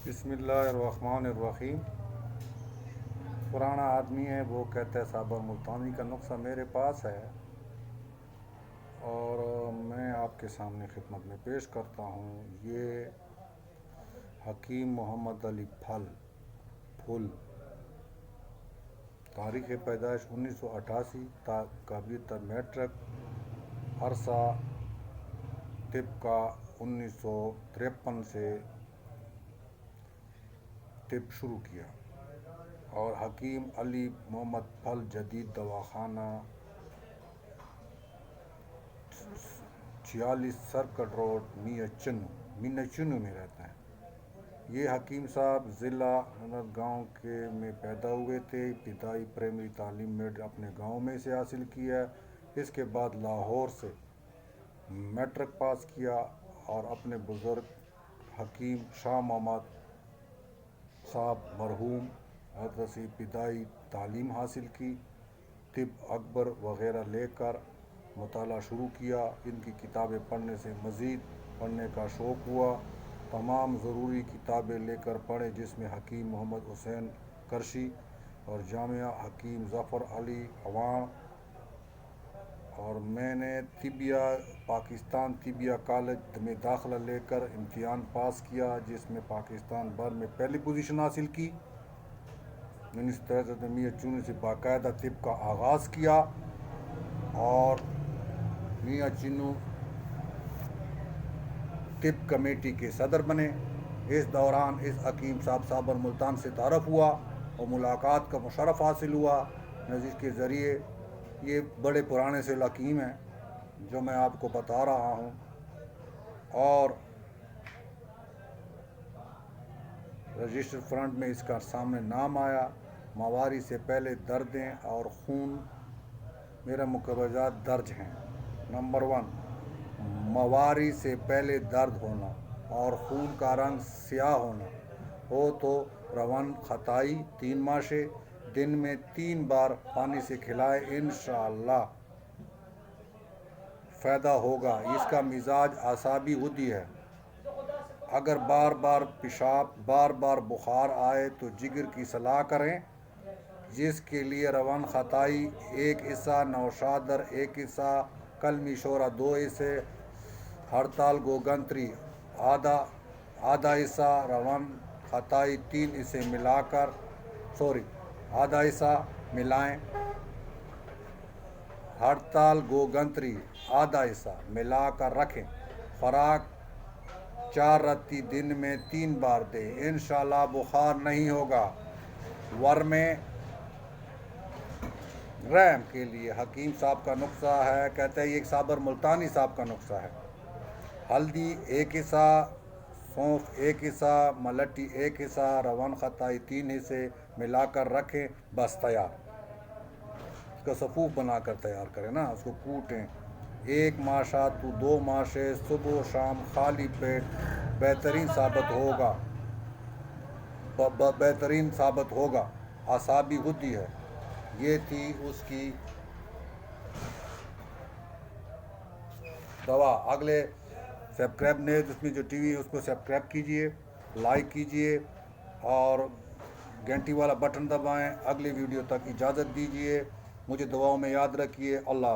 بسم اللہ الرحمن الرحیم۔ پرانا آدمی ہے، وہ کہتا ہے صابر ملتانی کا نسخہ میرے پاس ہے اور میں آپ کے سامنے خدمت میں پیش کرتا ہوں۔ یہ حکیم محمد علی پھل، تاریخ پیدائش 1988، قابل میٹرک، عرصہ طب کا 1953 سے طب شروع کیا، اور حکیم علی محمد پھل جدید دواخانہ 46 سرکٹ روڈ میاں چنو میں رہتے ہیں۔ یہ حکیم صاحب ضلع گاؤں میں پیدا ہوئے تھے۔ ابتدائی پرائمری تعلیم میں اپنے گاؤں میں سے حاصل کی ہے۔ اس کے بعد لاہور سے میٹرک پاس کیا اور اپنے بزرگ حکیم شاہ محمد صاحب مرحوم حضرت سے ابتدائی تعلیم حاصل کی۔ طب اکبر وغیرہ لے کر مطالعہ شروع کیا۔ ان کی کتابیں پڑھنے سے مزید پڑھنے کا شوق ہوا۔ تمام ضروری کتابیں لے کر پڑھے، جس میں حکیم محمد حسین قرشی اور جامعہ حکیم ظفر علی عوام، اور میں نے پاکستان طبیہ کالج میں داخلہ لے کر امتحان پاس کیا، جس میں پاکستان بھر میں پہلی پوزیشن حاصل کی۔ 1963 میں میاں چنو سے باقاعدہ طب کا آغاز کیا اور میاں چنو طب کمیٹی کے صدر بنے۔ اس دوران اس حکیم صاحب صابر ملتان سے تعارف ہوا اور ملاقات کا مشرف حاصل ہوا، جس کے ذریعے یہ بڑے پرانے سے حکیم ہیں جو میں آپ کو بتا رہا ہوں، اور رجسٹر فرنٹ میں اس کا سامنے نام آیا۔ مواری سے پہلے دردیں اور خون میرا مقررات درج ہیں۔ نمبر 1، مواری سے پہلے درد ہونا اور خون کا رنگ سیاہ ہونا ہو تو روان خطائی 3 ماشے دن میں 3 بار پانی سے کھلائے، انشاءاللہ فائدہ ہوگا۔ اس کا مزاج اعصابی غدی ہے۔ اگر بار بار پیشاب، بار بار بخار آئے تو جگر کی صلاح کریں، جس کے لیے روان خطائی 1 حصہ، نوشادر 1 حصہ، کلمی شورا 2 حصے، ہڑتال گوگنتری آدھا حصہ، روان خطائی 3 حصے آدھا حصہ ملائیں، ہڑتال گوگنتری آدھا حصہ ملا کر رکھیں۔ خوراک 4 رتی دن میں 3 بار دیں، انشاءاللہ بخار نہیں ہوگا۔ ورمے رحم کے لیے حکیم صاحب کا نسخہ ہے، کہتے ہیں یہ ایک صابر ملتانی صاحب کا نسخہ ہے۔ ہلدی 1 حصہ، سونف 1 حصہ، ملٹی 1 حصہ، روان خطائی 3 حصے ملا کر رکھیں، بس تیار۔ اس کا صفوف بنا کر تیار کریں نا، اس کو کوٹیں۔ 1 ماشا تو 2 ماشے صبح و شام خالی پیٹ بہترین ثابت ہوگا۔ اعصابی غدی ہے۔ یہ تھی اس کی دوا۔ اگلے سبسکرائب نے جس میں جو ٹی وی ہے اس کو سبسکرائب کیجئے، لائک کیجئے اور گھنٹی والا بٹن دبائیں۔ اگلی ویڈیو تک اجازت دیجئے، مجھے دعاؤں میں یاد رکھیے۔ اللہ حافظ۔